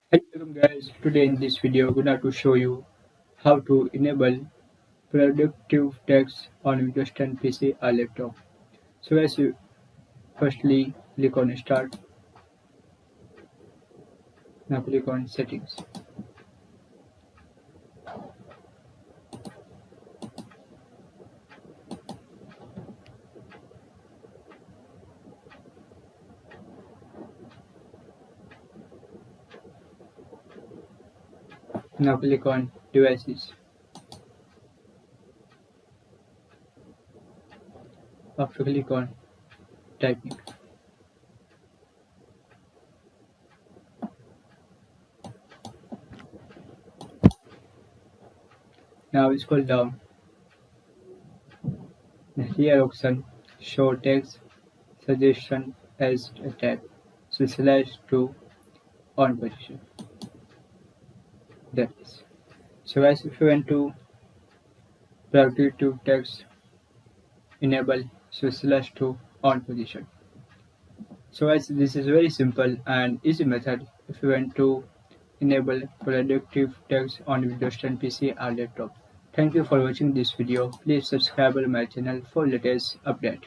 Hey, welcome guys. Today in this video, I'm going to show you how to enable predictive text on Windows 10 PC or laptop. So as you firstly click on Start, now click on Settings. Now click on Devices. After click on Typing. Now scroll down. Here option Show Text Suggestion as a tab. So slash to on position. That is. So as if you want to predictive text enable slash to on position. So as this is very simple and easy method if you want to enable predictive text on Windows 10 PC or laptop. Thank you for watching this video. Please subscribe to my channel for latest update.